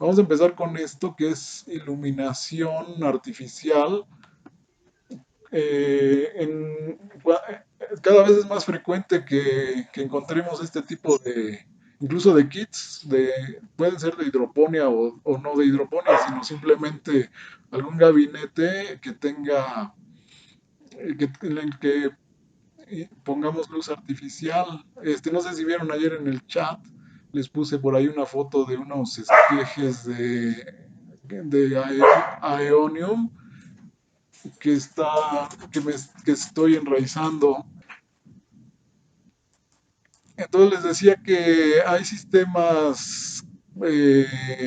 Vamos a empezar con esto que es iluminación artificial. Cada vez es más frecuente que encontremos este tipo de, incluso de kits, pueden ser de hidroponía o no de hidroponía, sino simplemente algún gabinete que tenga, en el que pongamos luz artificial. No sé si vieron ayer en el chat, les puse por ahí una foto de unos esquejes de Aeonium que que estoy enraizando. Entonces les decía que hay sistemas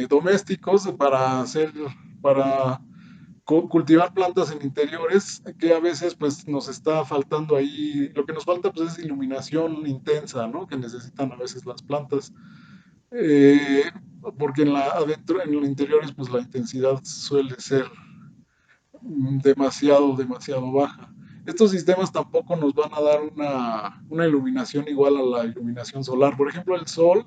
domésticos para cultivar plantas en interiores que a veces pues nos está faltando ahí. Lo que nos falta pues es iluminación intensa, ¿no? Que necesitan a veces las plantas. Eh, Porque adentro, en los interiores pues la intensidad suele ser demasiado baja. Estos sistemas tampoco nos van a dar una iluminación igual a la iluminación solar. Por ejemplo, el sol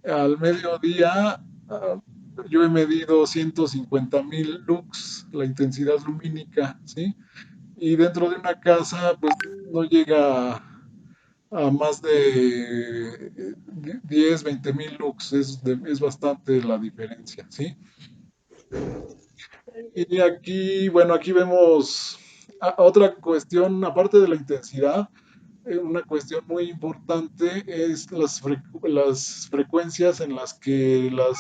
al mediodía, ah, yo he medido 150.000 lux, la intensidad lumínica, ¿sí? Y dentro de una casa, pues no llega a más de 10, 20.000 lux, es bastante la diferencia, ¿sí? Y aquí, bueno, aquí vemos otra cuestión, aparte de la intensidad, una cuestión muy importante es las frecuencias en las que las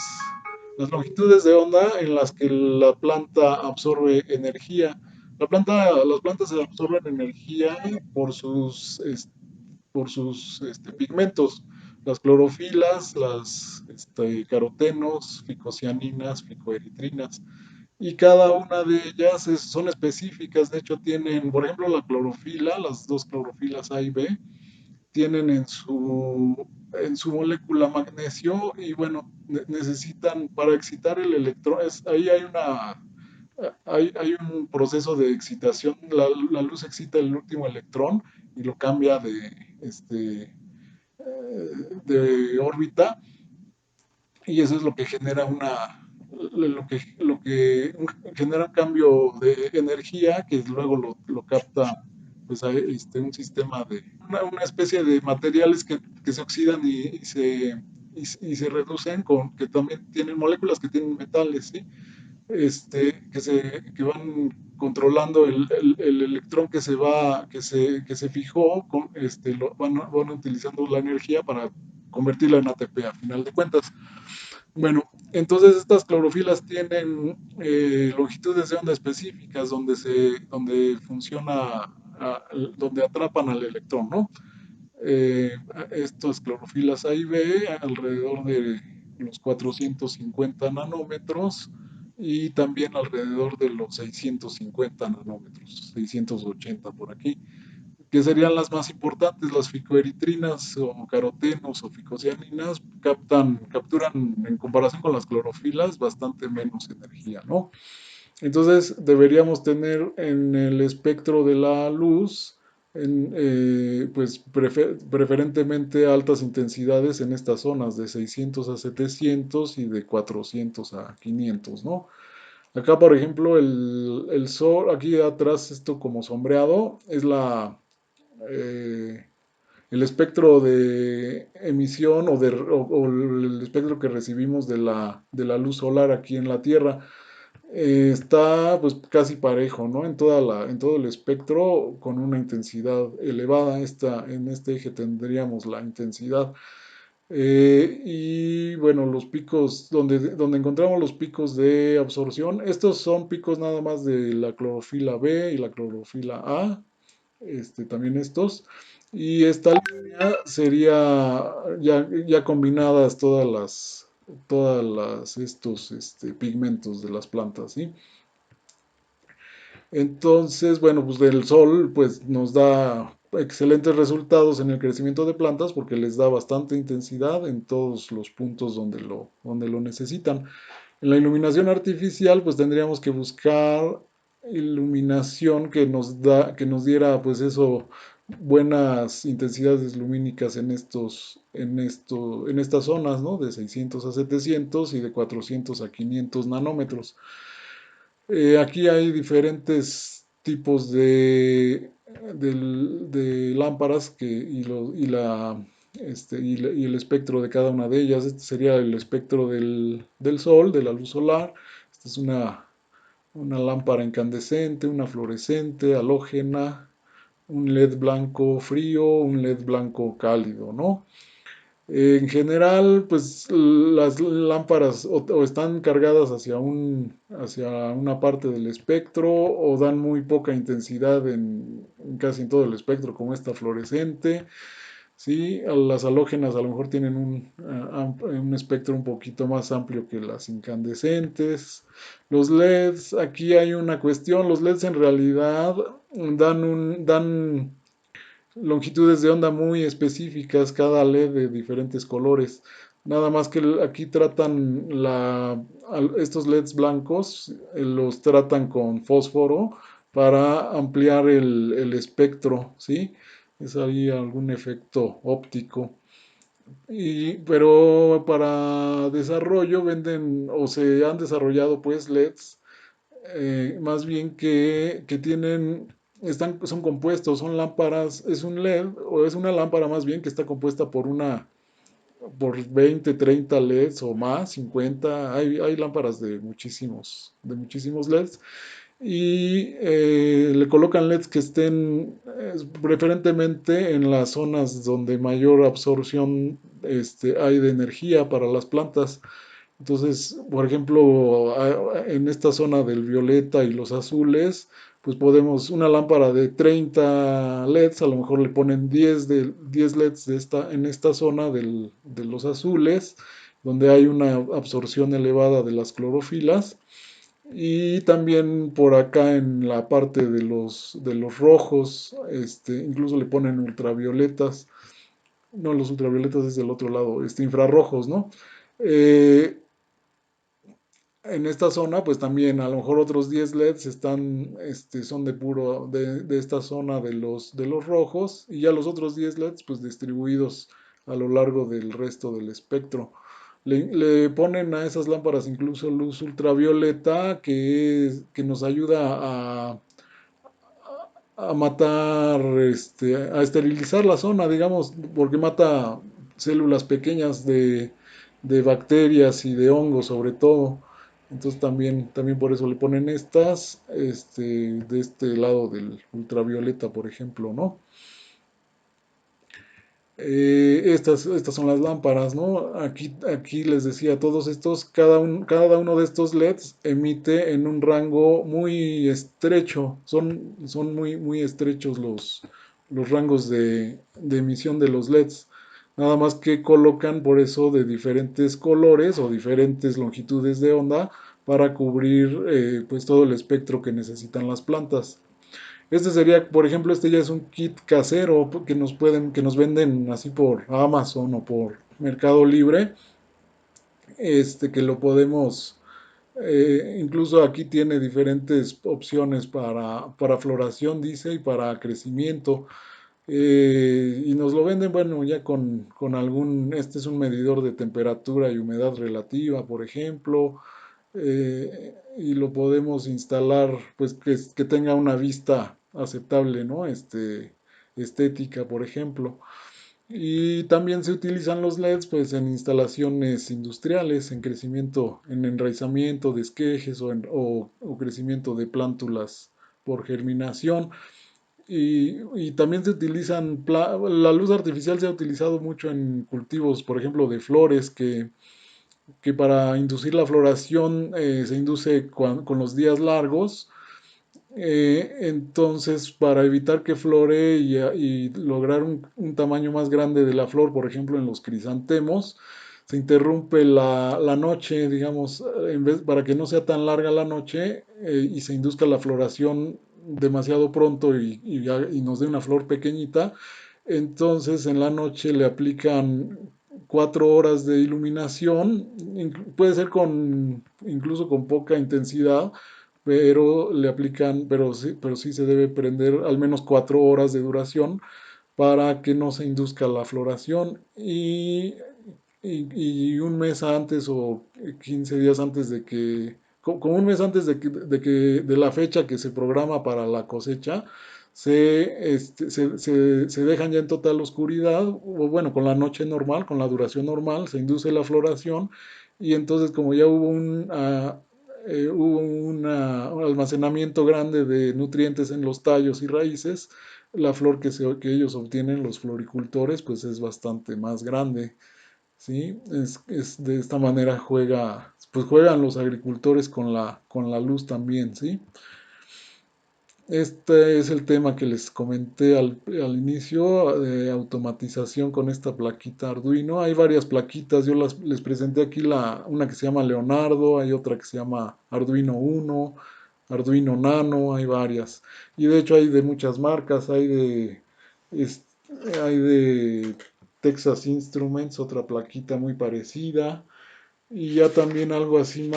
longitudes de onda en las que la planta absorbe energía. Las plantas absorben energía por sus pigmentos, las clorofilas, las carotenos, ficocianinas, ficoeritrinas y cada una de ellas son específicas. De hecho tienen, por ejemplo, la clorofila, las dos clorofilas A y B, tienen en su molécula magnesio y bueno, necesitan para excitar el electrón, ahí hay un proceso de excitación, la luz excita el último electrón y lo cambia de órbita, y eso es lo que genera genera un cambio de energía que luego lo capta pues un sistema una especie de materiales que se oxidan y se reducen, que también tienen moléculas que tienen metales, ¿sí? Que van controlando el electrón que se fijó, van utilizando la energía para convertirla en ATP a final de cuentas. Bueno, entonces estas clorofilas tienen longitudes de onda específicas donde funciona, donde atrapan al electrón, ¿no? Eh, Estas clorofilas A y B alrededor de los 450 nanómetros y también alrededor de los 650 nanómetros, 680 por aquí, que serían las más importantes. Las ficoeritrinas o carotenos o ficocianinas capturan en comparación con las clorofilas bastante menos energía, ¿no? Entonces deberíamos tener en el espectro de la luz, pues preferentemente altas intensidades en estas zonas de 600 a 700 y de 400 a 500, ¿no? Acá, por ejemplo, el sol, aquí atrás, esto como sombreado, es eh, el espectro de emisión o el espectro que recibimos de la luz solar aquí en la Tierra. Está pues casi parejo, ¿no? En todo el espectro con una intensidad elevada. En este eje tendríamos la intensidad. Y bueno, los picos, donde encontramos los picos de absorción, estos son picos nada más de la clorofila B y la clorofila A, también estos. Y esta línea sería ya combinadas estos pigmentos de las plantas, ¿sí? Entonces, bueno, pues del sol pues nos da excelentes resultados en el crecimiento de plantas porque les da bastante intensidad en todos los puntos donde lo necesitan. En la iluminación artificial pues tendríamos que buscar iluminación que nos diera pues eso, buenas intensidades lumínicas en estas zonas, ¿no? De 600 a 700 y de 400 a 500 nanómetros. Aquí hay diferentes tipos de lámparas y el espectro de cada una de ellas. Este sería el espectro del sol, de la luz solar. Esta es una lámpara incandescente, una fluorescente, halógena, un LED blanco frío, un LED blanco cálido, ¿no? En general, pues las lámparas o están cargadas hacia una parte del espectro o dan muy poca intensidad en casi en todo el espectro, como esta fluorescente. Sí, las halógenas a lo mejor tienen un espectro un poquito más amplio que las incandescentes. Los LEDs, aquí hay una cuestión, los LEDs en realidad dan longitudes de onda muy específicas, cada LED de diferentes colores. Nada más que aquí tratan estos LEDs blancos, los tratan con fósforo para ampliar el espectro, ¿sí? Es ahí algún efecto óptico. Pero para desarrollo venden o se han desarrollado pues LEDs más bien que son compuestos, son lámparas, es un LED o es una lámpara más bien que está compuesta por 20 30 LEDs o más, 50 hay lámparas de muchísimos LEDs y le colocan LEDs que estén preferentemente en las zonas donde mayor absorción hay de energía para las plantas. Entonces, por ejemplo, en esta zona del violeta y los azules, pues una lámpara de 30 LEDs, a lo mejor le ponen 10 LEDs en esta zona de los azules, donde hay una absorción elevada de las clorofilas. Y también por acá en la parte de los rojos, incluso le ponen ultravioletas. No, los ultravioletas es del otro lado, infrarrojos, ¿no? Eh, en esta zona, pues también a lo mejor otros 10 LEDs son de esta zona de los rojos y ya los otros 10 LEDs pues distribuidos a lo largo del resto del espectro. Le ponen a esas lámparas incluso luz ultravioleta que nos ayuda a matar, a esterilizar la zona, digamos, porque mata células pequeñas de bacterias y de hongos sobre todo. Entonces también por eso le ponen estas, de este lado del ultravioleta, por ejemplo, ¿no? Estas son las lámparas, ¿no? Aquí les decía, todos estos, cada uno de estos LEDs emite en un rango muy estrecho, son muy, muy estrechos los rangos de emisión de los LEDs. Nada más que colocan por eso de diferentes colores o diferentes longitudes de onda para cubrir pues todo el espectro que necesitan las plantas. Este sería, por ejemplo, este ya es un kit casero que nos venden así por Amazon o por Mercado Libre, que lo podemos, incluso aquí tiene diferentes opciones para floración, dice, y para crecimiento. Y nos lo venden, bueno, ya este es un medidor de temperatura y humedad relativa, por ejemplo, y lo podemos instalar, pues que tenga una vista aceptable, ¿no? Estética, por ejemplo. Y también se utilizan los LEDs, pues, en instalaciones industriales, en crecimiento, en enraizamiento de esquejes o crecimiento de plántulas por germinación. Y también la luz artificial se ha utilizado mucho en cultivos, por ejemplo, de flores, que para inducir la floración se induce con los días largos. Entonces, para evitar que flore y lograr un tamaño más grande de la flor, por ejemplo, en los crisantemos, se interrumpe la noche, digamos, para que no sea tan larga la noche y se induzca la floración demasiado pronto y nos dé una flor pequeñita. Entonces, en la noche le aplican 4 horas de iluminación, puede ser incluso con poca intensidad, pero le aplican, pero sí se debe prender al menos 4 horas de duración para que no se induzca la floración y un mes antes o 15 días antes de que, como un mes antes de la fecha que se programa para la cosecha, se dejan ya en total oscuridad, o bueno, con la noche normal, con la duración normal, se induce la floración y entonces como ya un almacenamiento grande de nutrientes en los tallos y raíces, la flor que ellos obtienen, los floricultores, pues es bastante más grande. ¿Sí? De esta manera pues juegan los agricultores con la luz también, ¿sí? Este es el tema que les comenté al inicio, de automatización con esta plaquita Arduino. Hay varias plaquitas, les presenté aquí una que se llama Leonardo, hay otra que se llama Arduino Uno, Arduino Nano, hay varias. Y de hecho hay de muchas marcas, es- hay de Texas Instruments, otra plaquita muy parecida. Y ya también algo así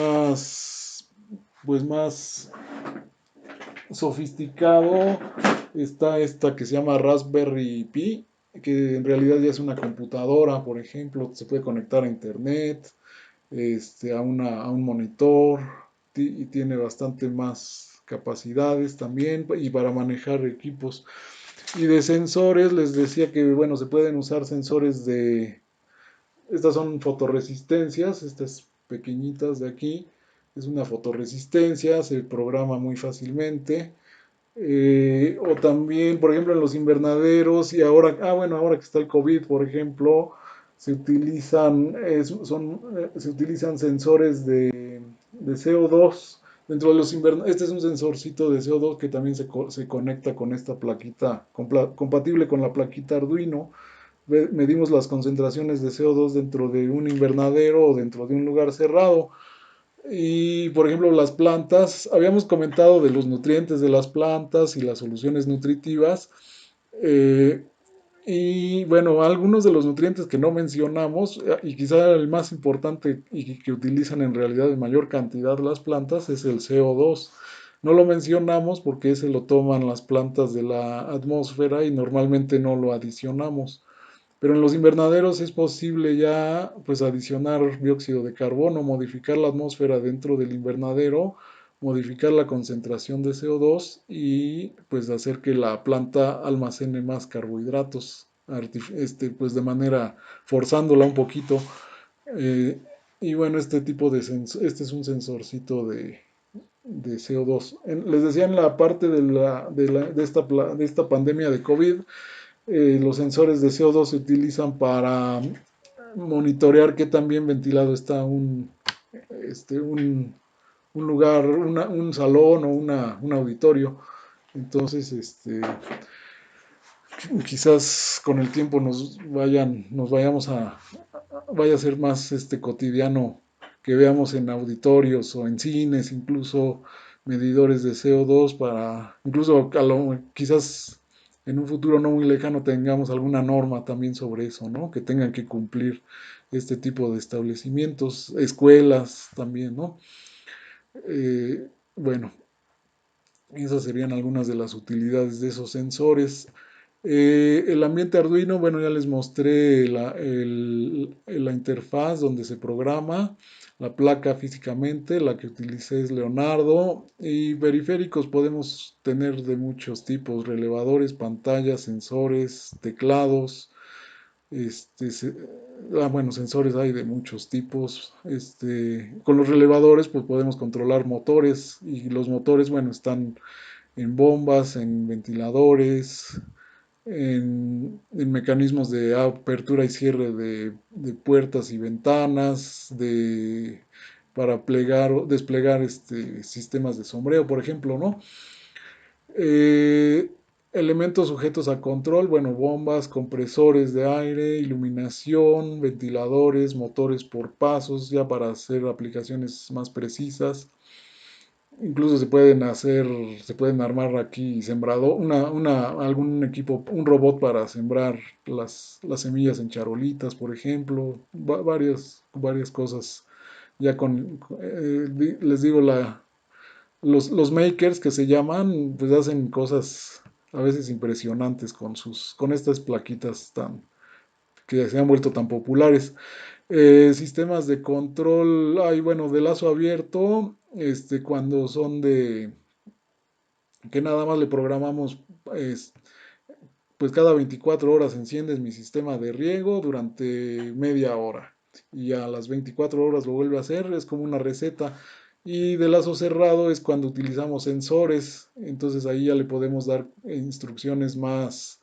pues más sofisticado, está esta que se llama Raspberry Pi, que en realidad ya es una computadora, por ejemplo, se puede conectar a internet, a un monitor, y tiene bastante más capacidades también, y para manejar equipos. Y de sensores, les decía que, bueno, se pueden usar sensores estas son fotoresistencias, estas pequeñitas de aquí, es una fotoresistencia, se programa muy fácilmente. O también, por ejemplo, en los invernaderos y ahora, bueno, ahora que está el COVID, por ejemplo, se utilizan sensores de CO2 dentro de los invernaderos. Este es un sensorcito de CO2 que también se conecta con esta plaquita, compatible con la plaquita Arduino. Medimos las concentraciones de CO2 dentro de un invernadero o dentro de un lugar cerrado. Y por ejemplo, las plantas, habíamos comentado de los nutrientes de las plantas y las soluciones nutritivas. eh, y bueno, algunos de los nutrientes que no mencionamos, y quizá el más importante y que utilizan en realidad en mayor cantidad las plantas, es el CO2. No lo mencionamos porque ese lo toman las plantas de la atmósfera y normalmente no lo adicionamos. Pero en los invernaderos es posible ya pues adicionar dióxido de carbono, modificar la atmósfera dentro del invernadero, modificar la concentración de CO2 y pues hacer que la planta almacene más carbohidratos, pues de manera forzándola un poquito. Eh, y bueno, este es un sensorcito de CO2. Les decía en la parte de esta pandemia de COVID, los sensores de CO2 se utilizan para monitorear qué tan bien ventilado está este, un, un lugar, un salón o un auditorio. Entonces, quizás con el tiempo vaya a ser más cotidiano que veamos en auditorios o en cines, incluso medidores de CO2 incluso quizás en un futuro no muy lejano tengamos alguna norma también sobre eso, ¿no? Que tengan que cumplir este tipo de establecimientos, escuelas también, ¿no? Bueno, esas serían algunas de las utilidades de esos sensores. El ambiente Arduino, bueno, ya les mostré la interfaz donde se programa, la placa físicamente, la que utilicé es Leonardo, y periféricos podemos tener de muchos tipos, relevadores, pantallas, sensores, teclados, bueno, sensores hay de muchos tipos. Con los relevadores, pues podemos controlar motores y los motores, bueno, están en bombas, en ventiladores, en mecanismos de apertura y cierre de puertas y ventanas, para desplegar sistemas de sombreo, por ejemplo, ¿no? Eh, Elementos sujetos a control, bueno, bombas, compresores de aire, iluminación, ventiladores, motores por pasos, ya para hacer aplicaciones más precisas. Incluso se pueden armar aquí algún equipo, un robot para sembrar las semillas en charolitas, por ejemplo, varias cosas. Ya les digo, los makers que se llaman, pues hacen cosas a veces impresionantes con estas plaquitas que se han vuelto tan populares. Sistemas de control, hay bueno, de lazo abierto, cuando son que nada más le programamos, es, pues cada 24 horas enciendes mi sistema de riego durante media hora y a las 24 horas lo vuelve a hacer, es como una receta. Y de lazo cerrado es cuando utilizamos sensores, entonces ahí ya le podemos dar instrucciones más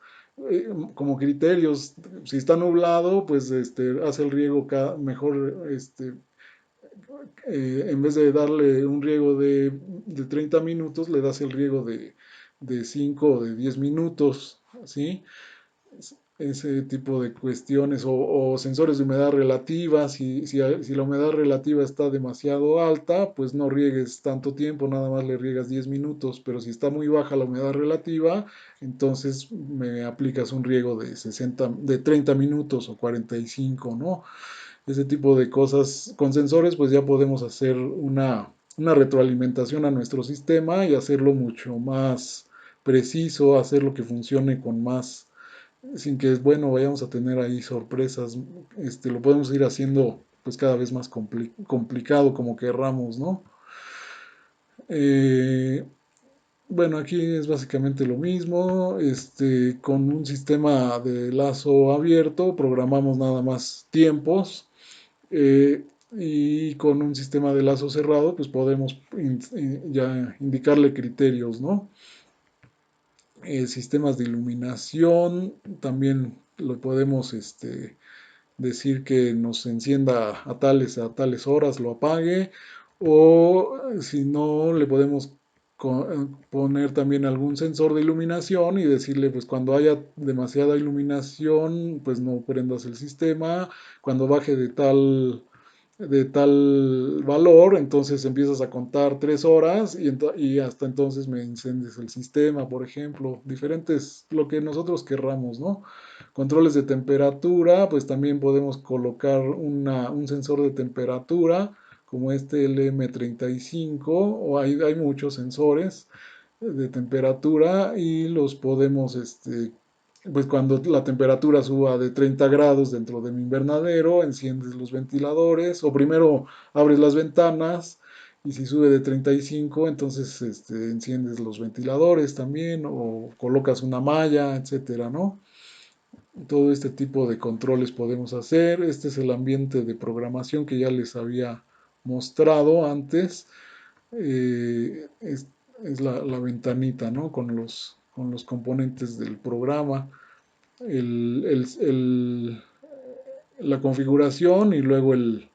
como criterios. Si está nublado, pues hace el riego mejor, en vez de darle un riego de 30 minutos, le das el riego de 5 o de 10 minutos, ¿sí? Ese tipo de cuestiones o sensores de humedad relativa, si la humedad relativa está demasiado alta, pues no riegues tanto tiempo, nada más le riegas 10 minutos, pero si está muy baja la humedad relativa, entonces me aplicas un riego de 30 minutos o 45, ¿no? Ese tipo de cosas. Con sensores, pues ya podemos hacer una retroalimentación a nuestro sistema y hacerlo mucho más preciso, hacerlo que funcione con más, sin que, bueno, vayamos a tener ahí sorpresas. Lo podemos ir haciendo pues cada vez más complicado como querramos, ¿no? Eh, bueno, aquí es básicamente lo mismo. Con un sistema de lazo abierto programamos nada más tiempos, y con un sistema de lazo cerrado, pues podemos ya indicarle criterios, ¿no? Sistemas de iluminación, también lo podemos decir que nos encienda a tales horas, lo apague, o si no, le podemos poner también algún sensor de iluminación y decirle, pues cuando haya demasiada iluminación, pues no prendas el sistema, cuando baje de tal valor, entonces empiezas a contar 3 horas y hasta entonces me encendes el sistema, por ejemplo, diferentes, lo que nosotros querramos, ¿no? Controles de temperatura, pues también podemos colocar un sensor de temperatura como este LM35, o hay muchos sensores de temperatura y los podemos, pues cuando la temperatura suba de 30 grados dentro de mi invernadero, enciendes los ventiladores o primero abres las ventanas y si sube de 35, entonces enciendes los ventiladores también o colocas una malla, etcétera, ¿no? Todo este tipo de controles podemos hacer. Este es el ambiente de programación que ya les había mostrado antes. Es la ventanita, ¿no? Con los componentes del programa, el- el- el- la configuración y luego el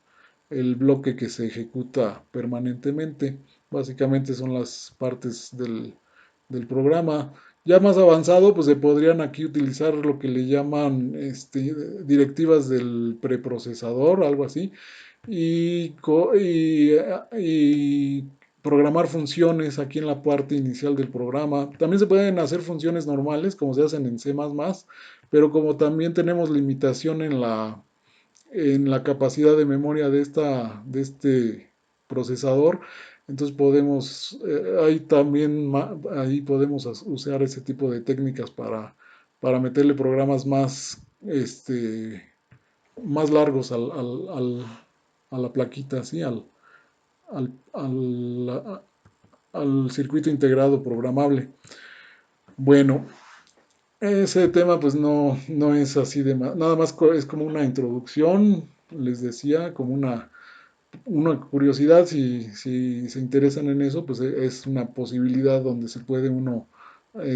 bloque que se ejecuta permanentemente. Básicamente son las partes del programa. Ya más avanzado, pues se podrían aquí utilizar lo que le llaman directivas del preprocesador, algo así, y programar funciones aquí en la parte inicial del programa. También se pueden hacer funciones normales, como se hacen en C++, pero como también tenemos limitación en la capacidad de memoria de este procesador, entonces podemos, ahí también, ahí podemos usar ese tipo de técnicas para meterle programas más largos a la plaquita, ¿sí? Al, al, al circuito integrado programable. Bueno, ese tema pues no es así nada más es como una introducción, les decía, como una curiosidad, si se interesan en eso, pues es una posibilidad donde se puede uno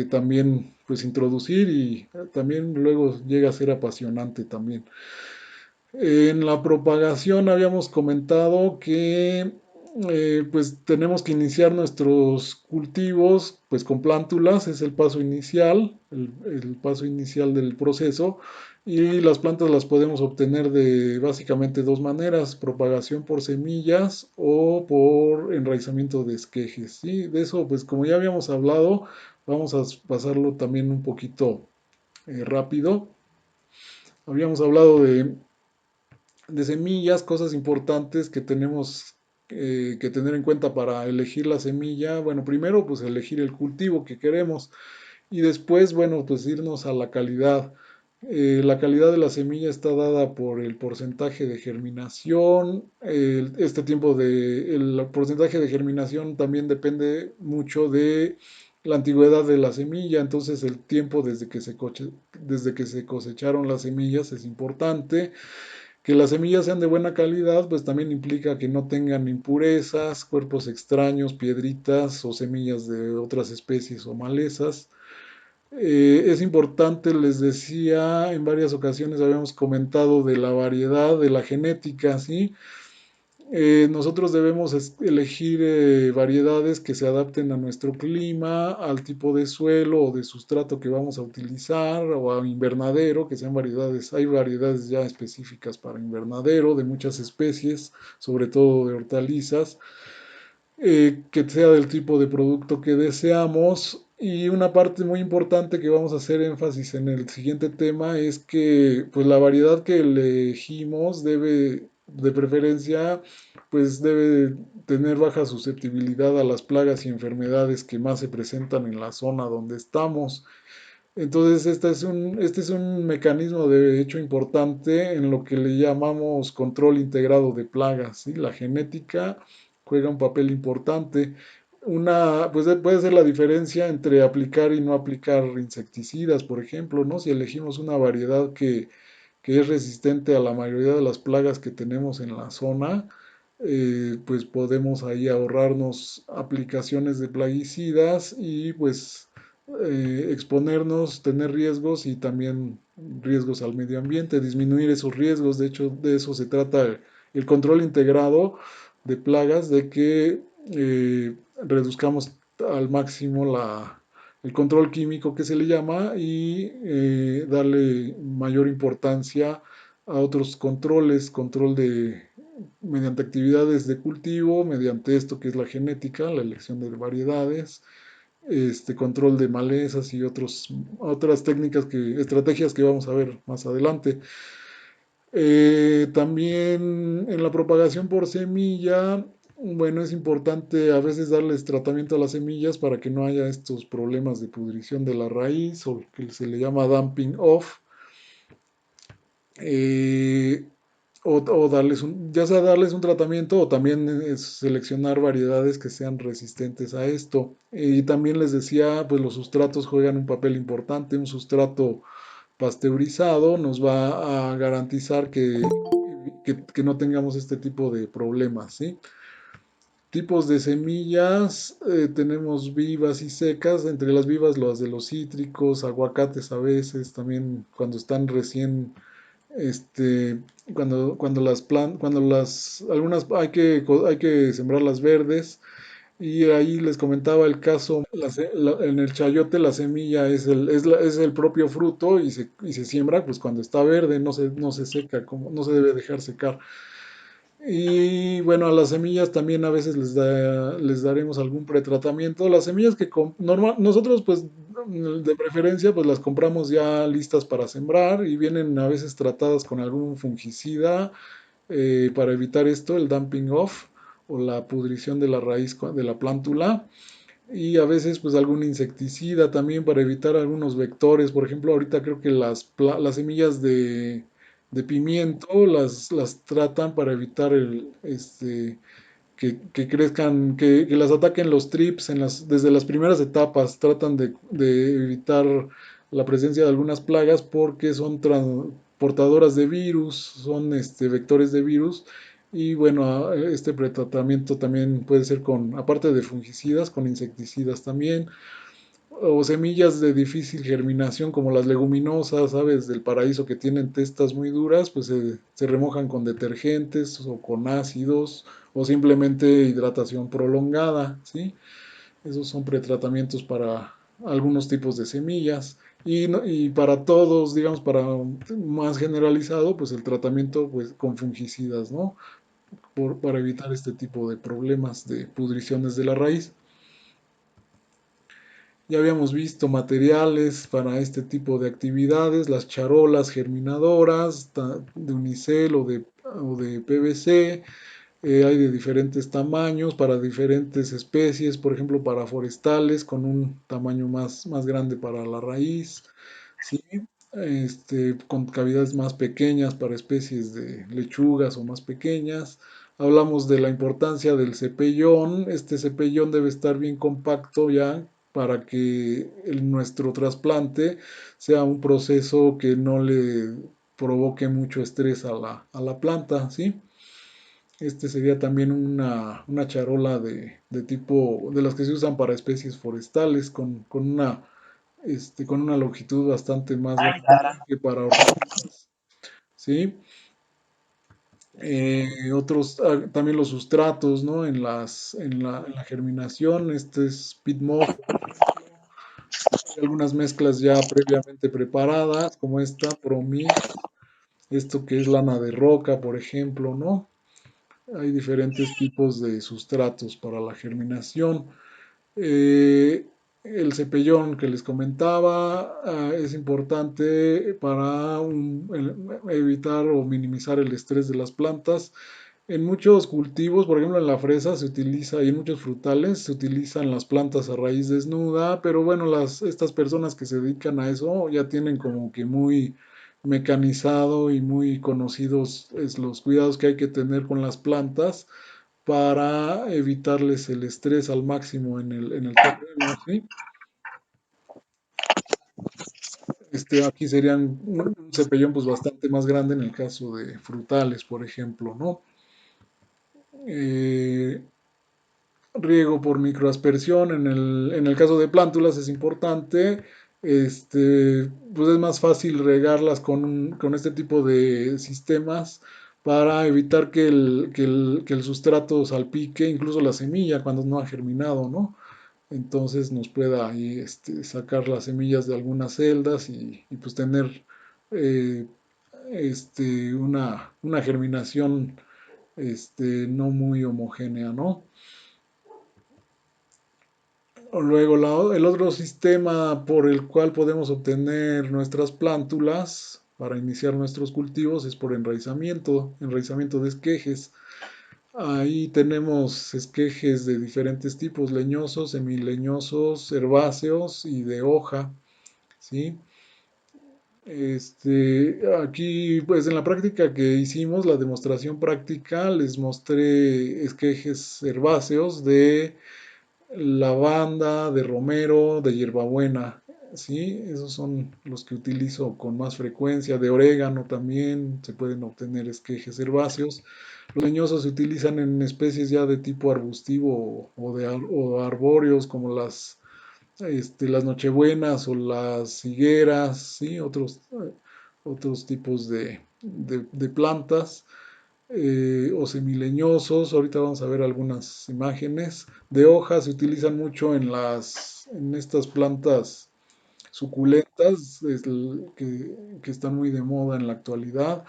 también pues introducir y también luego llega a ser apasionante también. En la propagación habíamos comentado que pues tenemos que iniciar nuestros cultivos pues con plántulas, es el paso inicial, el paso inicial del proceso, y las plantas las podemos obtener de básicamente dos maneras: propagación por semillas o por enraizamiento de esquejes, ¿sí? De eso, pues como ya habíamos hablado, vamos a pasarlo también un poquito rápido. Habíamos hablado de semillas, cosas importantes que tenemos que tener en cuenta para elegir la semilla. Bueno, primero pues elegir el cultivo que queremos Y después, bueno, pues irnos a la calidad. La calidad de la semilla está dada por el porcentaje de germinación. Este tiempo de, el porcentaje de germinación también depende mucho de la antigüedad de la semilla. Entonces, el tiempo desde que se cosecharon las semillas es importante. Que las semillas sean de buena calidad, pues también implica que no tengan impurezas, cuerpos extraños, piedritas o semillas de otras especies o malezas. Es importante, les decía, en varias ocasiones habíamos comentado de la variedad, de la genética, ¿sí? Nosotros debemos elegir variedades que se adapten a nuestro clima, al tipo de suelo o de sustrato que vamos a utilizar, o a invernadero, que sean variedades. Hay variedades ya específicas para invernadero de muchas especies, sobre todo de hortalizas, que sea del tipo de producto que deseamos. Y una parte muy importante que vamos a hacer énfasis en el siguiente tema es que pues la variedad que elegimos debe, de preferencia, pues debe tener baja susceptibilidad a las plagas y enfermedades que más se presentan en la zona donde estamos. Entonces, este es un mecanismo de hecho importante en lo que le llamamos control integrado de plagas, ¿sí? La genética juega un papel importante. Pues puede ser la diferencia entre aplicar y no aplicar insecticidas, por ejemplo, ¿no? Si elegimos una variedad que es resistente a la mayoría de las plagas que tenemos en la zona, pues podemos ahí ahorrarnos aplicaciones de plaguicidas y pues exponernos, tener riesgos y también riesgos al medio ambiente, disminuir esos riesgos. De hecho, de eso se trata el control integrado de plagas, de que reduzcamos al máximo el control químico que se le llama y darle mayor importancia a otros controles, control de mediante actividades de cultivo, mediante esto que es la genética, la elección de variedades, control de malezas y otras técnicas estrategias que vamos a ver más adelante. También en la propagación por semilla, bueno, es importante a veces darles tratamiento a las semillas para que no haya estos problemas de pudrición de la raíz o que se le llama dumping off. Eh, o darles ya sea darles un tratamiento o también seleccionar variedades que sean resistentes a esto. Y también les decía, pues los sustratos juegan un papel importante. Un sustrato pasteurizado nos va a garantizar que no tengamos este tipo de problemas, ¿sí? Tipos de semillas, tenemos vivas y secas. Entre las vivas, las de los cítricos, aguacates a veces, también cuando están recién este, algunas hay que sembrarlas verdes. Y ahí les comentaba el caso, en el chayote la semilla es el propio fruto y se siembra pues cuando está verde, no se seca, no se debe dejar secar. Y bueno, a las semillas también a veces les daremos algún pretratamiento. Las semillas nosotros pues de preferencia pues las compramos ya listas para sembrar y vienen a veces tratadas con algún fungicida para evitar esto, el dumping off o la pudrición de la raíz de la plántula. Y a veces pues algún insecticida también para evitar algunos vectores. Por ejemplo, ahorita creo que las semillas de pimiento las tratan para evitar que crezcan, que las ataquen los trips desde las primeras etapas. Tratan de evitar la presencia de algunas plagas porque son portadoras de virus, son vectores de virus. Y bueno, este pretratamiento también puede ser aparte de fungicidas, con insecticidas también, o semillas de difícil germinación como las leguminosas, ¿sabes? Del paraíso, que tienen testas muy duras, pues se remojan con detergentes o con ácidos o simplemente hidratación prolongada, ¿sí? Esos son pretratamientos para algunos tipos de semillas. Y para todos, digamos, para más generalizado, pues el tratamiento pues, con fungicidas, ¿no? Para evitar este tipo de problemas de pudriciones de la raíz. Ya habíamos visto materiales para este tipo de actividades, las charolas germinadoras de unicel o de PVC, Hay de diferentes tamaños para diferentes especies, por ejemplo, para forestales con un tamaño más grande para la raíz, ¿sí? Con cavidades más pequeñas para especies de lechugas o más pequeñas. Hablamos de la importancia del cepellón. Este cepellón debe estar bien compacto ya para que nuestro trasplante sea un proceso que no le provoque mucho estrés a la planta, ¿sí? Este sería también una charola de tipo, de las que se usan para especies forestales, con una longitud bastante más grande que para hortalizas, ¿sí? También los sustratos, ¿no? En la germinación, este es peat moss, por ejemplo. Hay algunas mezclas ya previamente preparadas, como esta, Promix, esto que es lana de roca, por ejemplo, ¿no? Hay diferentes tipos de sustratos para la germinación. Eh, el cepellón que les comentaba es importante para evitar o minimizar el estrés de las plantas. En muchos cultivos, por ejemplo en la fresa se utiliza y en muchos frutales se utilizan las plantas a raíz desnuda, pero bueno, estas personas que se dedican a eso ya tienen como que muy mecanizado y muy conocidos los cuidados que hay que tener con las plantas para evitarles el estrés al máximo en el terreno, ¿sí? Aquí serían un cepellón pues bastante más grande en el caso de frutales, por ejemplo, ¿no? Eh, Riego por microaspersión en el caso de plántulas es importante. Pues es más fácil regarlas con este tipo de sistemas para evitar que el sustrato salpique, incluso la semilla cuando no ha germinado, ¿no? Entonces nos pueda ahí sacar las semillas de algunas celdas y pues tener eh, una germinación no muy homogénea, ¿no? Luego, el otro sistema por el cual podemos obtener nuestras plántulas para iniciar nuestros cultivos es por enraizamiento de esquejes. Ahí tenemos esquejes de diferentes tipos, leñosos, semileñosos, herbáceos y de hoja, ¿sí? Aquí, pues en la práctica que hicimos, la demostración práctica, les mostré esquejes herbáceos de lavanda, de romero, de hierbabuena, ¿sí? Esos son los que utilizo con más frecuencia. De orégano también se pueden obtener esquejes herbáceos. Los leñosos se utilizan en especies ya de tipo arbustivo o arbóreos como las nochebuenas o las higueras, ¿sí? Otros tipos de plantas o semileñosos. Ahorita vamos a ver algunas imágenes. De hojas se utilizan mucho en estas plantas suculentas que están muy de moda en la actualidad.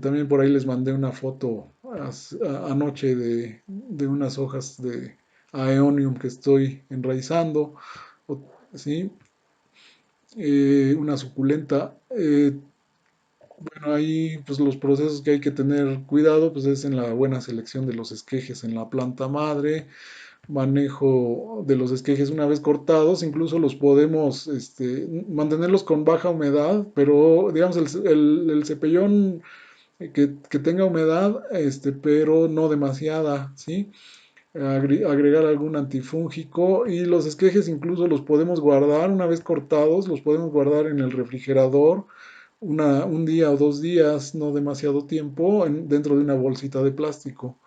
También por ahí les mandé una foto anoche de unas hojas de Aeonium que estoy enraizando, o- ¿sí? Una suculenta. Bueno, ahí pues los procesos que hay que tener cuidado pues es en la buena selección de los esquejes en la planta madre, manejo de los esquejes una vez cortados, incluso los podemos mantenerlos con baja humedad, pero digamos el cepellón que tenga humedad, pero no demasiada, ¿sí? Agregar algún antifúngico y los esquejes incluso los podemos guardar una vez cortados, los podemos guardar en el refrigerador un día o 2 días, no demasiado tiempo, dentro de una bolsita de plástico,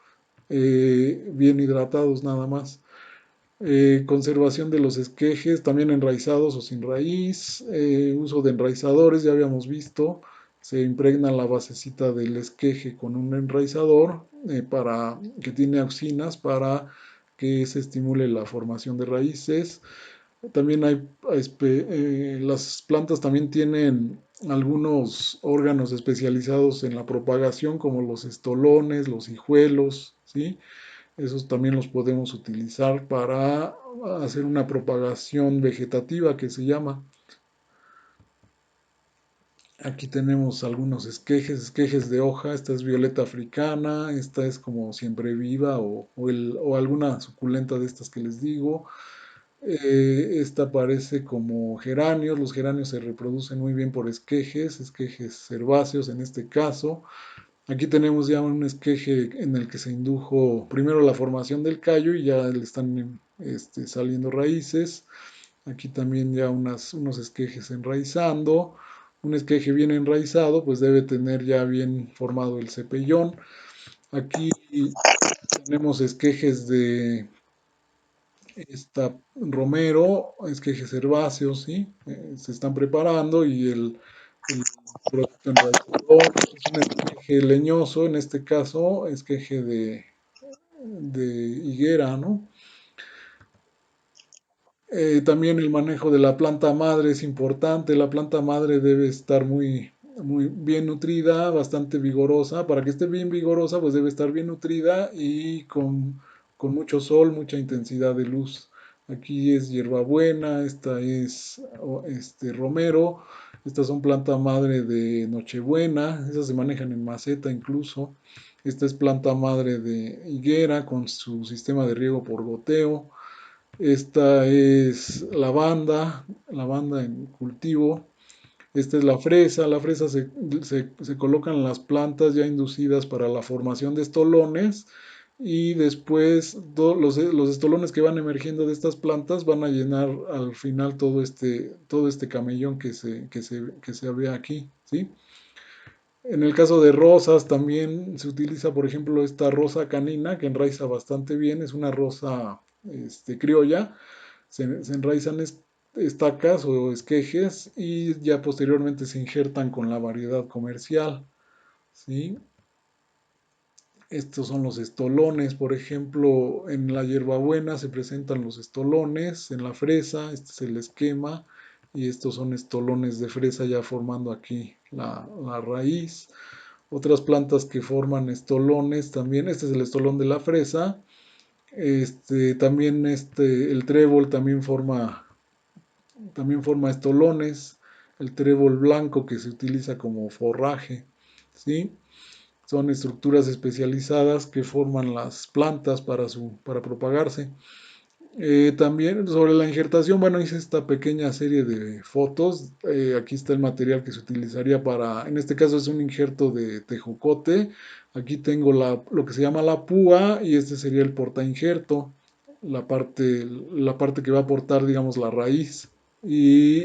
bien hidratados nada más. Conservación de los esquejes, también enraizados o sin raíz, uso de enraizadores, ya habíamos visto, se impregna la basecita del esqueje con un enraizador que tiene auxinas para que se estimule la formación de raíces. También las plantas también tienen algunos órganos especializados en la propagación, como los estolones, los hijuelos, ¿sí? Esos también los podemos utilizar para hacer una propagación vegetativa que se llama. Aquí tenemos algunos esquejes, esquejes de hoja. Esta es violeta africana, esta es como siempre viva o alguna suculenta de estas que les digo. Esta parece como geranios. Los geranios se reproducen muy bien por esquejes, esquejes herbáceos en este caso. Aquí tenemos ya un esqueje en el que se indujo primero la formación del callo y ya le están saliendo raíces. Aquí también ya unos esquejes enraizando. Un esqueje bien enraizado pues debe tener ya bien formado el cepellón. Aquí tenemos esquejes de esta romero, esquejes herbáceos, ¿sí? Se están preparando y el producto enraizador es un esqueje leñoso, en este caso esqueje de higuera, ¿no? También el manejo de la planta madre es importante. La planta madre debe estar muy bien nutrida, bastante vigorosa. Para que esté bien vigorosa, pues debe estar bien nutrida y con mucho sol, mucha intensidad de luz. Aquí es hierbabuena, esta es romero, estas son planta madre de Nochebuena, esas se manejan en maceta incluso. Esta es planta madre de higuera con su sistema de riego por goteo. Esta es lavanda en cultivo. Esta es la fresa se colocan las plantas ya inducidas para la formación de estolones y después los estolones que van emergiendo de estas plantas van a llenar al final todo este camellón que se ve aquí, ¿sí? En el caso de rosas también se utiliza, por ejemplo, esta rosa canina que enraiza bastante bien, es una rosa criolla, se enraizan estacas o esquejes y ya posteriormente se injertan con la variedad comercial, ¿sí? Estos son los estolones, por ejemplo, en la hierbabuena se presentan los estolones, en la fresa, este es el esquema, y estos son estolones de fresa ya formando aquí la raíz. Otras plantas que forman estolones también, este es el estolón de la fresa, también el trébol también forma estolones, el trébol blanco que se utiliza como forraje, ¿sí? Son estructuras especializadas que forman las plantas para propagarse. También sobre la injertación, bueno, hice esta pequeña serie de fotos. Aquí está el material que se utilizaría en este caso es un injerto de tejocote. Aquí tengo lo que se llama la púa y este sería el portainjerto, la parte que va a aportar, digamos, la raíz. Y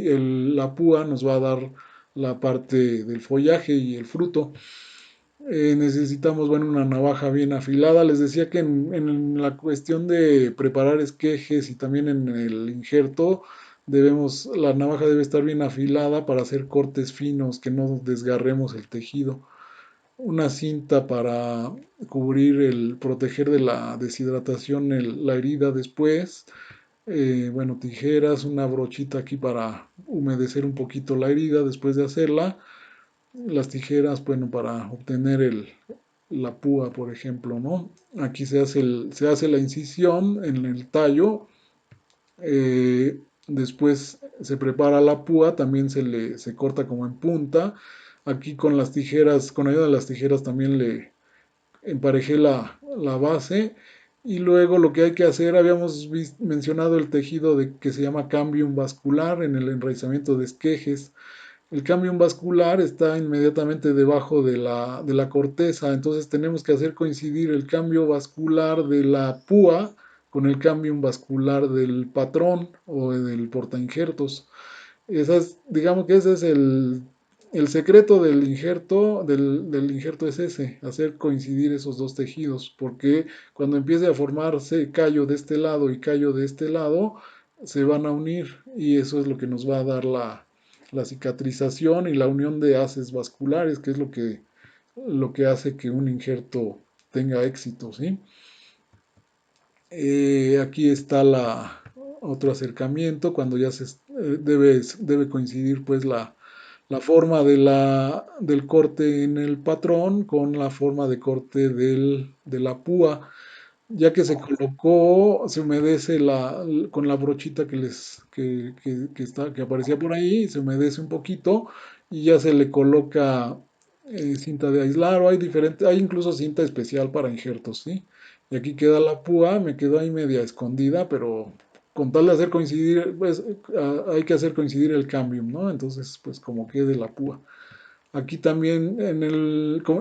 la púa nos va a dar la parte del follaje y el fruto. Necesitamos, bueno, una navaja bien afilada. Les decía que en la cuestión de preparar esquejes y también en el injerto, la navaja debe estar bien afilada para hacer cortes finos, que no desgarremos el tejido. Una cinta para proteger de la deshidratación la herida después. Bueno, tijeras, una brochita aquí para humedecer un poquito la herida después de hacerla. Las tijeras, bueno, para obtener la púa, por ejemplo, ¿no? Aquí se hace la incisión en el tallo, después se prepara la púa, también se corta como en punta. Aquí con las tijeras, con ayuda de las tijeras también le emparejé la base. Y luego lo que hay que hacer, habíamos mencionado el tejido que se llama cambium vascular en el enraizamiento de esquejes. El cambium vascular está inmediatamente debajo de la corteza, entonces tenemos que hacer coincidir el cambio vascular de la púa con el cambium vascular del patrón o del portainjertos. Digamos que ese es el secreto del injerto es ese, hacer coincidir esos dos tejidos, porque cuando empiece a formarse callo de este lado y callo de este lado, se van a unir y eso es lo que nos va a dar la cicatrización y la unión de haces vasculares, que es lo que hace que un injerto tenga éxito, ¿sí? Aquí está otro acercamiento cuando ya debe coincidir pues la forma del corte en el patrón con la forma de corte de la púa. Ya que se colocó, se humedece con la brochita que aparecía por ahí, se humedece un poquito y ya se le coloca cinta de aislar o hay diferente, hay incluso cinta especial para injertos, ¿sí? Y aquí queda la púa, me quedó ahí media escondida, pero con tal de hacer coincidir, pues hay que hacer coincidir el cambium, ¿no? Entonces, pues como quede la púa. Aquí también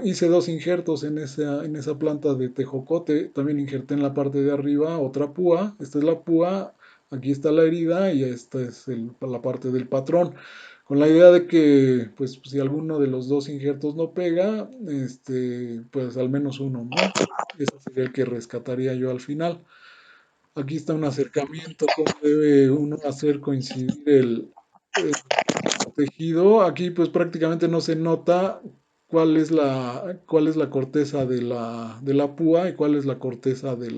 hice dos injertos en esa planta de tejocote. También injerté en la parte de arriba otra púa. Esta es la púa, aquí está la herida y esta es la parte del patrón. Con la idea de que, pues, si alguno de los dos injertos no pega, pues al menos uno, ¿no? Ese sería el que rescataría yo al final. Aquí está un acercamiento, cómo debe uno hacer coincidir el tejido. Aquí pues prácticamente no se nota cuál es la corteza de la púa y cuál es la corteza del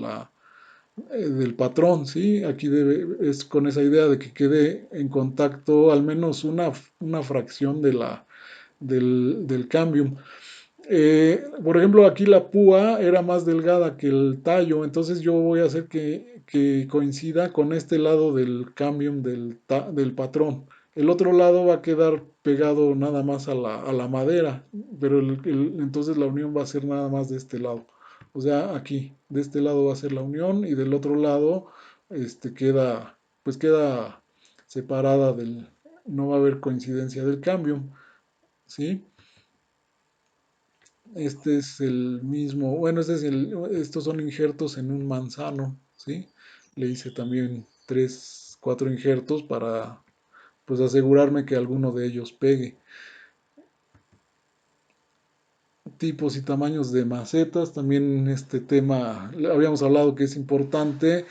patrón, ¿sí? Aquí es con esa idea de que quede en contacto al menos una fracción del cambium. Por ejemplo, aquí la púa era más delgada que el tallo, entonces yo voy a hacer que coincida con este lado del cambium del patrón. El otro lado va a quedar pegado nada más a a la madera, pero entonces la unión va a ser nada más de este lado. O sea, aquí, de este lado va a ser la unión y del otro lado, pues queda separada no va a haber coincidencia del cambium, ¿sí? Este es el mismo, bueno, estos son injertos en un manzano, ¿sí? Le hice también tres, cuatro injertos para, pues, asegurarme que alguno de ellos pegue. Tipos y tamaños de macetas, también este tema, habíamos hablado que es importante.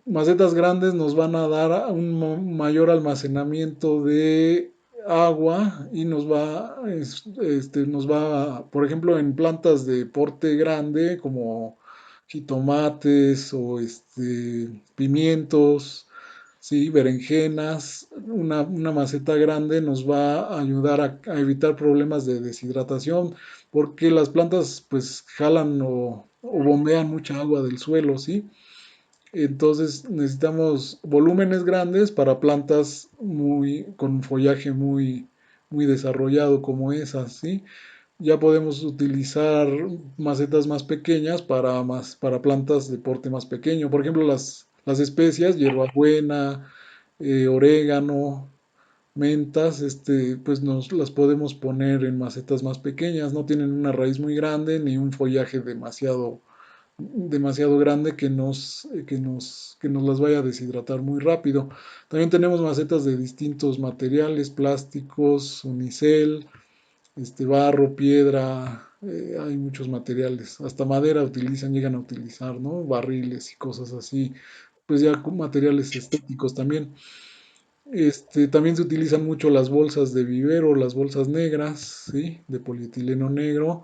Macetas grandes nos van a dar un mayor almacenamiento de agua y nos va, por ejemplo, en plantas de porte grande como jitomates o pimientos, sí, berenjenas, una maceta grande nos va a ayudar a evitar problemas de deshidratación porque las plantas pues jalan o bombean mucha agua del suelo, ¿sí? Entonces necesitamos volúmenes grandes para plantas con follaje muy desarrollado como esas, ¿sí? Ya podemos utilizar macetas más pequeñas para plantas de porte más pequeño. Por ejemplo, las especias, hierbabuena, orégano, mentas, pues nos las podemos poner en macetas más pequeñas. No tienen una raíz muy grande ni un follaje demasiado grande que nos las vaya a deshidratar muy rápido. También tenemos macetas de distintos materiales, plásticos, unicel, barro, piedra, hay muchos materiales, hasta madera llegan a utilizar, ¿no? Barriles y cosas así, pues ya con materiales estéticos también. También se utilizan mucho las bolsas de vivero, las bolsas negras, ¿sí? De polietileno negro.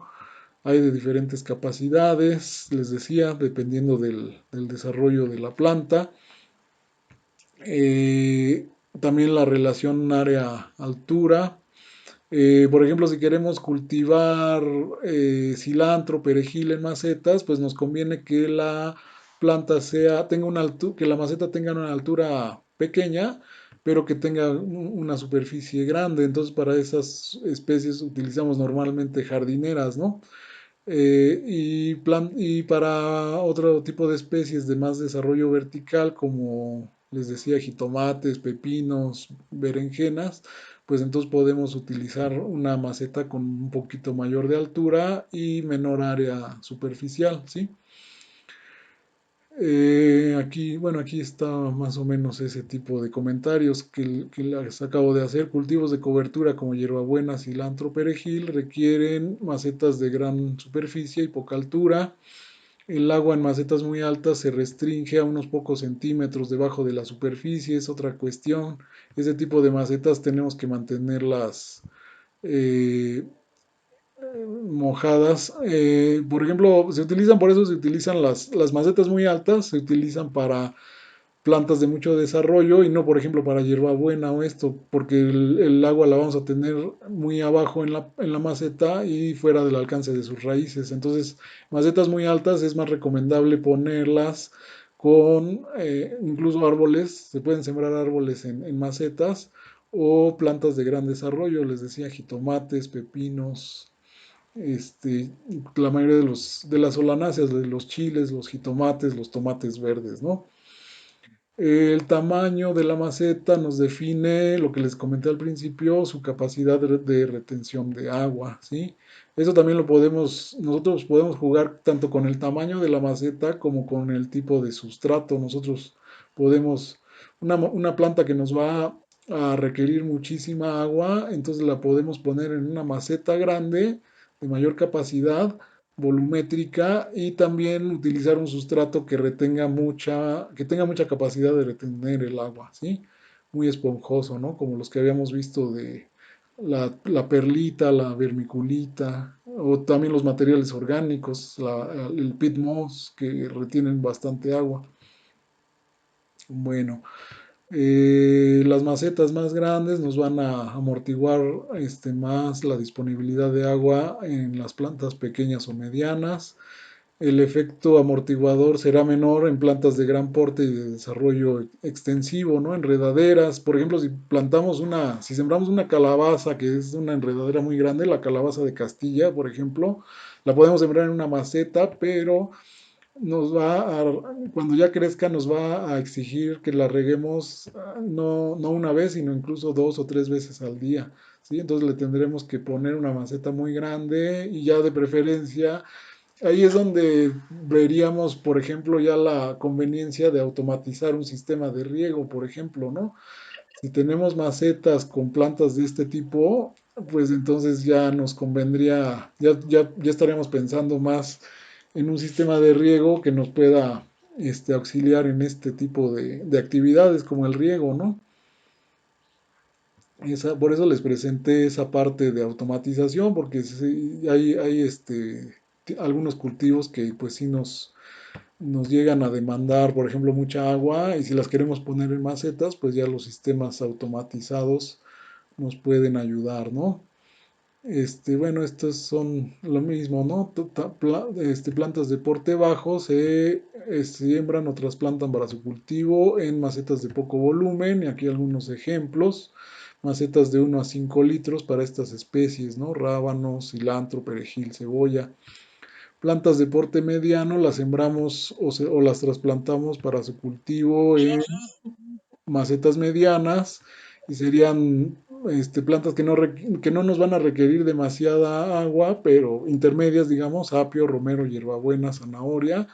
Hay de diferentes capacidades, les decía, dependiendo del desarrollo de la planta. Eh, También la relación área-altura. Por ejemplo, si queremos cultivar cilantro, perejil en macetas, pues nos conviene que la planta tenga que la maceta tenga una altura pequeña, pero que tenga una superficie grande. Entonces, para esas especies utilizamos normalmente jardineras, ¿no? Y para otro tipo de especies de más desarrollo vertical, como les decía, jitomates, pepinos, berenjenas, pues entonces podemos utilizar una maceta con un poquito mayor de altura y menor área superficial, ¿sí? Aquí, bueno, aquí está más o menos ese tipo de comentarios que les acabo de hacer. Cultivos de cobertura como hierbabuena, cilantro, perejil requieren macetas de gran superficie y poca altura. El agua en macetas muy altas se restringe a unos pocos centímetros debajo de la superficie, es otra cuestión. Ese tipo de macetas tenemos que mantenerlas eh, mojadas. Por ejemplo, por eso se utilizan las macetas muy altas, se utilizan para plantas de mucho desarrollo y no, por ejemplo, para hierbabuena o esto, porque el agua la vamos a tener muy abajo en la maceta y fuera del alcance de sus raíces. Entonces, macetas muy altas es más recomendable ponerlas con incluso árboles, se pueden sembrar árboles en macetas o plantas de gran desarrollo, les decía jitomates, pepinos, este, la mayoría de las solanáceas, de los chiles, los jitomates, los tomates verdes, ¿no? El tamaño de la maceta nos define lo que les comenté al principio, su capacidad de retención de agua, ¿sí? Eso también nosotros podemos jugar tanto con el tamaño de la maceta como con el tipo de sustrato. Nosotros podemos, una planta que nos va a requerir muchísima agua, entonces la podemos poner en una maceta grande de mayor capacidad volumétrica y también utilizar un sustrato que tenga mucha capacidad de retener el agua, ¿sí? Muy esponjoso, ¿no? Como los que habíamos visto de la perlita, la vermiculita, o también los materiales orgánicos, el peat moss, que retienen bastante agua. Bueno, las macetas más grandes nos van a amortiguar más la disponibilidad de agua en las plantas pequeñas o medianas. El efecto amortiguador será menor en plantas de gran porte y de desarrollo extensivo, ¿no? Enredaderas, por ejemplo, si sembramos una calabaza que es una enredadera muy grande, la calabaza de Castilla, por ejemplo, la podemos sembrar en una maceta, pero cuando ya crezca, nos va a exigir que la reguemos no una vez, sino incluso 2 o 3 veces al día, ¿sí? Entonces le tendremos que poner una maceta muy grande y ya de preferencia. Ahí es donde veríamos, por ejemplo, ya la conveniencia de automatizar un sistema de riego, por ejemplo, ¿no? Si tenemos macetas con plantas de este tipo, pues entonces ya nos convendría, ya estaríamos pensando más en un sistema de riego que nos pueda auxiliar en este tipo de actividades como el riego, ¿no? Por eso les presenté esa parte de automatización, porque sí, hay algunos cultivos que pues sí nos llegan a demandar, por ejemplo, mucha agua y si las queremos poner en macetas, pues ya los sistemas automatizados nos pueden ayudar, ¿no? Bueno, estos son lo mismo, ¿no? Plantas de porte bajo se siembran o trasplantan para su cultivo en macetas de poco volumen, y aquí algunos ejemplos. Macetas de 1 a 5 litros para estas especies, ¿no? Rábano, cilantro, perejil, cebolla. Plantas de porte mediano las sembramos o las trasplantamos para su cultivo en macetas medianas y serían plantas que no nos van a requerir demasiada agua, pero intermedias, digamos, apio, romero, hierbabuena, zanahoria.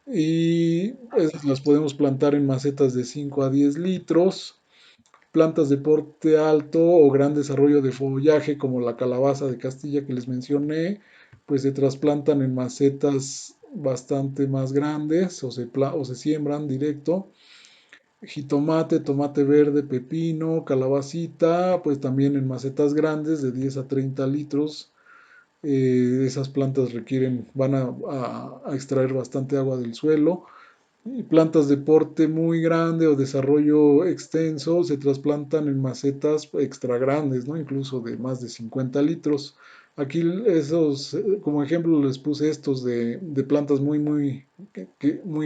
Y esas las podemos plantar en macetas de 5 a 10 litros. Plantas de porte alto o gran desarrollo de follaje, como la calabaza de Castilla que les mencioné, pues se trasplantan en macetas bastante más grandes o se siembran directo. Jitomate, tomate verde, pepino, calabacita, pues también en macetas grandes de 10 a 30 litros. Esas plantas van a extraer bastante agua del suelo. Y plantas de porte muy grande o desarrollo extenso se trasplantan en macetas extra grandes, ¿no? Incluso de más de 50 litros. Aquí como ejemplo les puse estos de plantas muy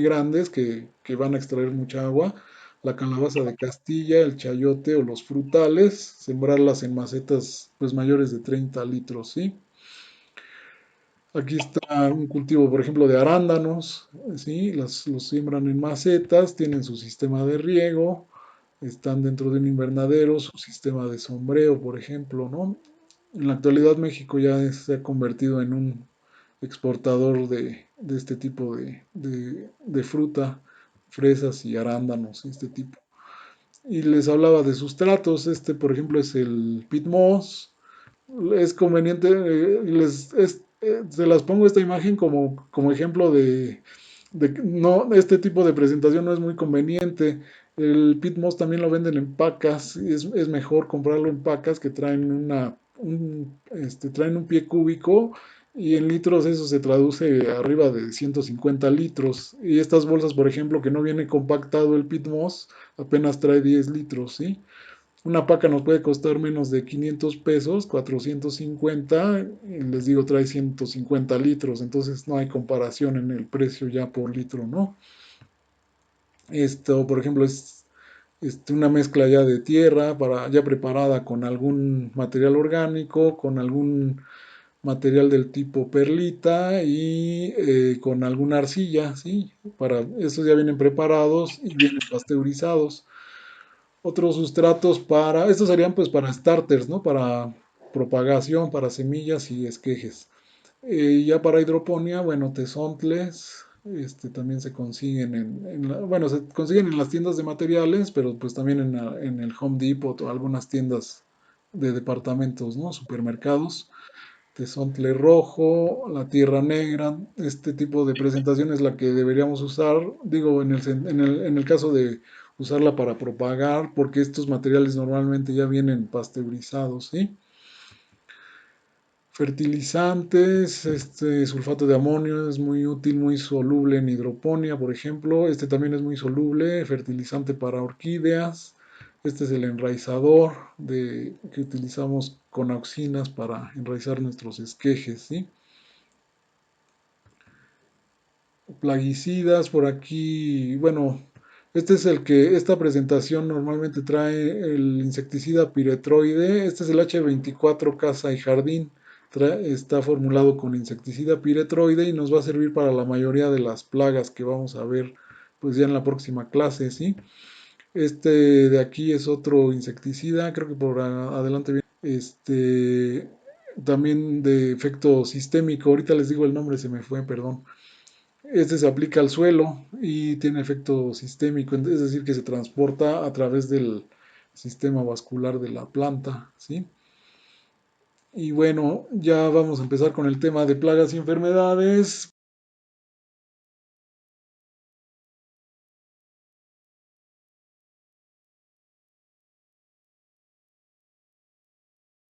grandes que van a extraer mucha agua. La calabaza de Castilla, el chayote o los frutales, sembrarlas en macetas pues mayores de 30 litros, ¿sí? Aquí está un cultivo, por ejemplo, de arándanos, ¿sí? Los siembran en macetas, tienen su sistema de riego, están dentro de un invernadero, su sistema de sombreo, por ejemplo, ¿no? En la actualidad México ya se ha convertido en un exportador de este tipo de fruta, fresas y arándanos, este tipo. Y les hablaba de sustratos, por ejemplo es el peat moss, es conveniente, se las pongo esta imagen como ejemplo de que no, este tipo de presentación no es muy conveniente. El pit moss también lo venden en pacas, y es mejor comprarlo en pacas que traen un pie cúbico y en litros eso se traduce arriba de 150 litros. Y estas bolsas, por ejemplo, que no viene compactado el pit moss, apenas trae 10 litros, ¿sí? Una paca nos puede costar menos de 500 pesos, 450, y les digo, trae 150 litros, entonces no hay comparación en el precio ya por litro, ¿no? Esto, por ejemplo, una mezcla ya de tierra ya preparada con algún material orgánico, con algún material del tipo perlita y con alguna arcilla, ¿sí? Estos ya vienen preparados y vienen pasteurizados. Otros sustratos estos serían pues para starters, ¿no? Para propagación, para semillas y esquejes. Ya para hidroponía, bueno, tesontles, también se consiguen bueno, se consiguen en las tiendas de materiales, pero pues también en el Home Depot o algunas tiendas de departamentos, ¿no? Supermercados. Tesontle rojo, la tierra negra, este tipo de presentación es la que deberíamos usar, digo, en el caso de usarla para propagar, porque estos materiales normalmente ya vienen pasteurizados, ¿sí? Fertilizantes, sulfato de amonio es muy útil, muy soluble en hidroponía, por ejemplo. Este también es muy soluble, fertilizante para orquídeas. Este es el enraizador que utilizamos con auxinas para enraizar nuestros esquejes, ¿sí? Plaguicidas por aquí, bueno, esta presentación normalmente trae el insecticida piretroide, este es el H24 Casa y Jardín, está formulado con insecticida piretroide y nos va a servir para la mayoría de las plagas que vamos a ver pues ya en la próxima clase, ¿sí? Este de aquí es otro insecticida, creo que por adelante viene, también de efecto sistémico, ahorita les digo el nombre, se me fue, perdón. Este se aplica al suelo y tiene efecto sistémico, es decir, que se transporta a través del sistema vascular de la planta, ¿sí? Y bueno, ya vamos a empezar con el tema de plagas y enfermedades.